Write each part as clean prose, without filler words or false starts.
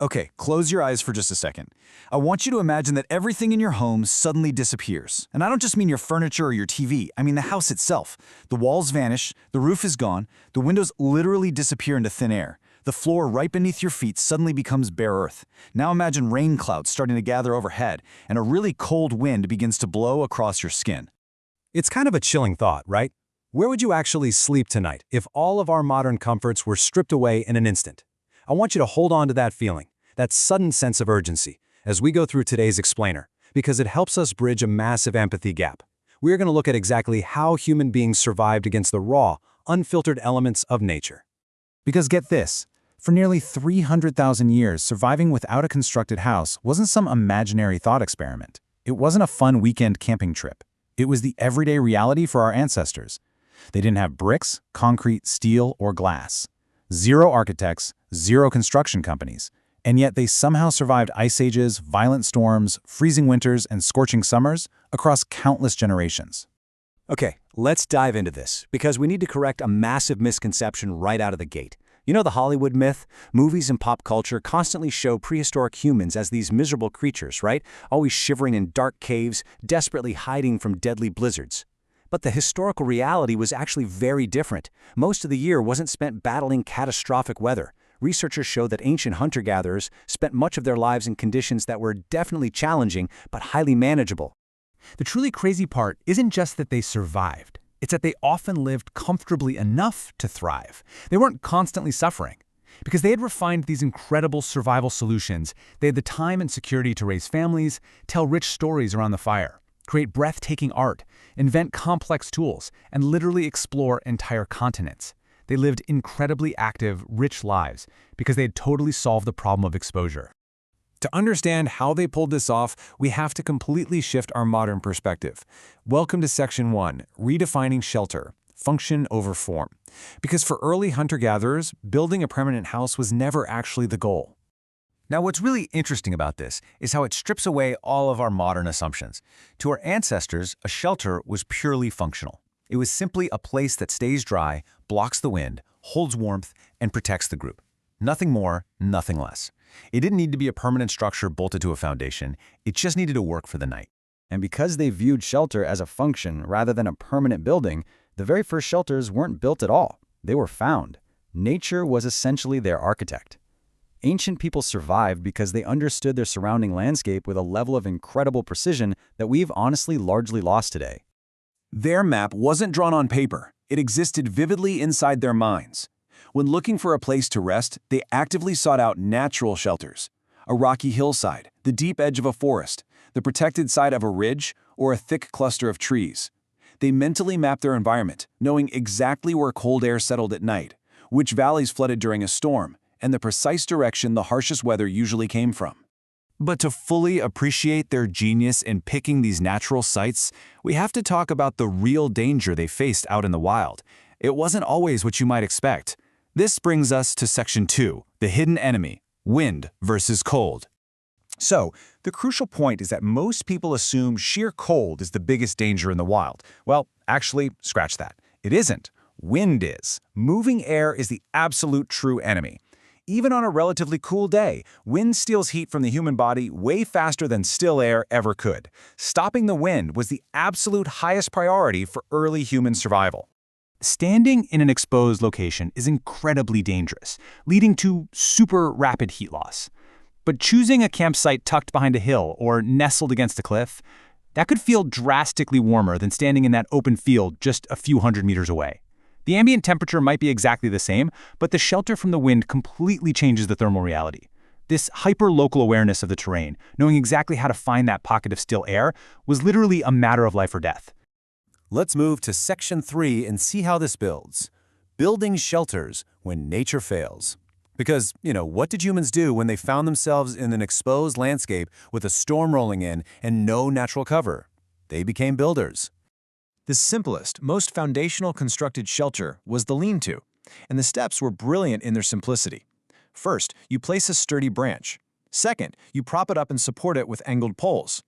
Okay, close your eyes for just a second. I want you to imagine that everything in your home suddenly disappears. And I don't just mean your furniture or your TV, I mean the house itself. The walls vanish, the roof is gone, the windows literally disappear into thin air. The floor right beneath your feet suddenly becomes bare earth. Now imagine rain clouds starting to gather overhead, and a really cold wind begins to blow across your skin. It's kind of a chilling thought, right? Where would you actually sleep tonight if all of our modern comforts were stripped away in an instant? I want you to hold on to that feeling, that sudden sense of urgency, as we go through today's explainer, because it helps us bridge a massive empathy gap. We're going to look at exactly how human beings survived against the raw, unfiltered elements of nature. Because get this, for nearly 300,000 years, surviving without a constructed house wasn't some imaginary thought experiment. It wasn't a fun weekend camping trip. It was the everyday reality for our ancestors. They didn't have bricks, concrete, steel, or glass. Zero architects, zero construction companies. And yet they somehow survived ice ages, violent storms, freezing winters, and scorching summers across countless generations. Okay, let's dive into this, because we need to correct a massive misconception right out of the gate. You know the Hollywood myth? Movies and pop culture constantly show prehistoric humans as these miserable creatures, right? Always shivering in dark caves, desperately hiding from deadly blizzards. But the historical reality was actually very different. Most of the year wasn't spent battling catastrophic weather. Researchers show that ancient hunter-gatherers spent much of their lives in conditions that were definitely challenging but highly manageable. The truly crazy part isn't just that they survived. It's that they often lived comfortably enough to thrive. They weren't constantly suffering. Because they had refined these incredible survival solutions, they had the time and security to raise families, tell rich stories around the fire, create breathtaking art, invent complex tools, and literally explore entire continents. They lived incredibly active, rich lives because they had totally solved the problem of exposure. To understand how they pulled this off, we have to completely shift our modern perspective. Welcome to Section 1, Redefining Shelter, Function over Form. Because for early hunter-gatherers, building a permanent house was never actually the goal. Now, what's really interesting about this is how it strips away all of our modern assumptions. To our ancestors, a shelter was purely functional. It was simply a place that stays dry, blocks the wind, holds warmth, and protects the group. Nothing more, nothing less. It didn't need to be a permanent structure bolted to a foundation. It just needed to work for the night. And because they viewed shelter as a function rather than a permanent building, the very first shelters weren't built at all. They were found. Nature was essentially their architect. Ancient people survived because they understood their surrounding landscape with a level of incredible precision that we've honestly largely lost today. Their map wasn't drawn on paper. It existed vividly inside their minds. When looking for a place to rest, they actively sought out natural shelters. A rocky hillside, the deep edge of a forest, the protected side of a ridge, or a thick cluster of trees. They mentally mapped their environment, knowing exactly where cold air settled at night, which valleys flooded during a storm, and the precise direction the harshest weather usually came from. But to fully appreciate their genius in picking these natural sites, we have to talk about the real danger they faced out in the wild. It wasn't always what you might expect. This brings us to Section 2, the hidden enemy, wind versus cold. So, the crucial point is that most people assume sheer cold is the biggest danger in the wild. Well, actually, scratch that. It isn't. Wind is. Moving air is the absolute true enemy. Even on a relatively cool day, wind steals heat from the human body way faster than still air ever could. Stopping the wind was the absolute highest priority for early human survival. Standing in an exposed location is incredibly dangerous, leading to super rapid heat loss. But choosing a campsite tucked behind a hill or nestled against a cliff, that could feel drastically warmer than standing in that open field just a few hundred meters away. The ambient temperature might be exactly the same, but the shelter from the wind completely changes the thermal reality. This hyper-local awareness of the terrain, knowing exactly how to find that pocket of still air, was literally a matter of life or death. Let's move to Section 3 and see how this builds. Building shelters when nature fails. Because, what did humans do when they found themselves in an exposed landscape with a storm rolling in and no natural cover? They became builders. The simplest, most foundational constructed shelter was the lean-to, and the steps were brilliant in their simplicity. First, you place a sturdy branch. Second, you prop it up and support it with angled poles.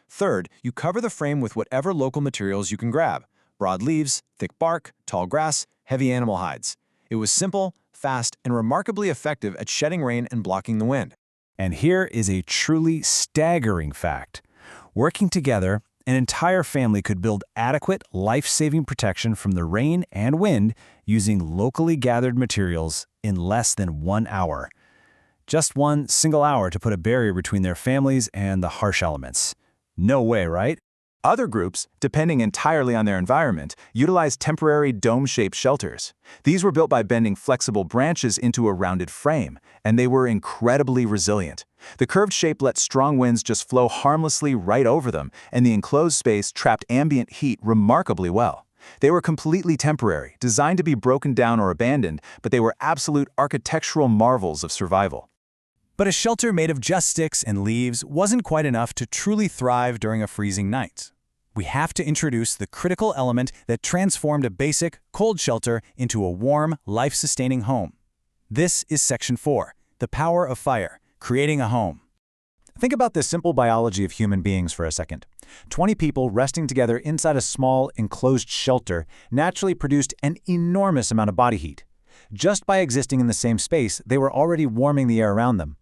Third, you cover the frame with whatever local materials you can grab: broad leaves, thick bark, tall grass, heavy animal hides. It was simple, fast, and remarkably effective at shedding rain and blocking the wind. And here is a truly staggering fact. Working together, an entire family could build adequate, life-saving protection from the rain and wind using locally gathered materials in less than 1 hour. Just one single hour to put a barrier between their families and the harsh elements. No way, right? Other groups, depending entirely on their environment, utilized temporary dome-shaped shelters. These were built by bending flexible branches into a rounded frame, and they were incredibly resilient. The curved shape let strong winds just flow harmlessly right over them, and the enclosed space trapped ambient heat remarkably well. They were completely temporary, designed to be broken down or abandoned, but they were absolute architectural marvels of survival. But a shelter made of just sticks and leaves wasn't quite enough to truly thrive during a freezing night. We have to introduce the critical element that transformed a basic, cold shelter into a warm, life-sustaining home. This is Section 4, the power of fire, creating a home. Think about the simple biology of human beings for a second. 20 people resting together inside a small, enclosed shelter naturally produced an enormous amount of body heat. Just by existing in the same space, they were already warming the air around them.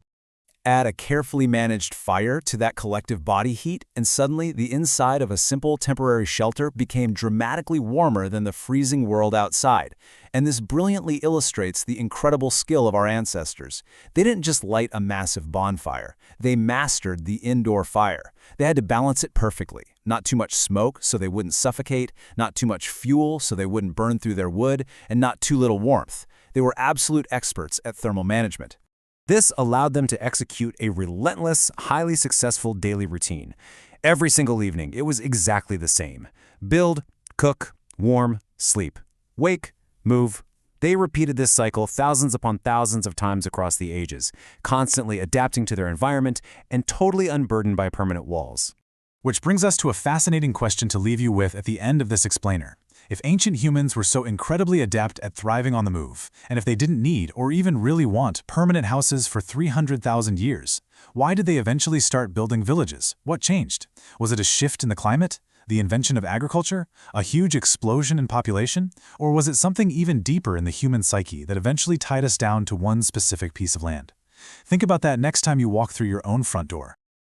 Add a carefully managed fire to that collective body heat, and suddenly the inside of a simple temporary shelter became dramatically warmer than the freezing world outside. And this brilliantly illustrates the incredible skill of our ancestors. They didn't just light a massive bonfire. They mastered the indoor fire. They had to balance it perfectly. Not too much smoke so they wouldn't suffocate, not too much fuel so they wouldn't burn through their wood, and not too little warmth. They were absolute experts at thermal management. This allowed them to execute a relentless, highly successful daily routine. Every single evening, it was exactly the same. Build, cook, warm, sleep. Wake, move. They repeated this cycle thousands upon thousands of times across the ages, constantly adapting to their environment and totally unburdened by permanent walls. Which brings us to a fascinating question to leave you with at the end of this explainer. If ancient humans were so incredibly adept at thriving on the move, and if they didn't need or even really want permanent houses for 300,000 years, why did they eventually start building villages? What changed? Was it a shift in the climate? The invention of agriculture? A huge explosion in population? Or was it something even deeper in the human psyche that eventually tied us down to one specific piece of land? Think about that next time you walk through your own front door.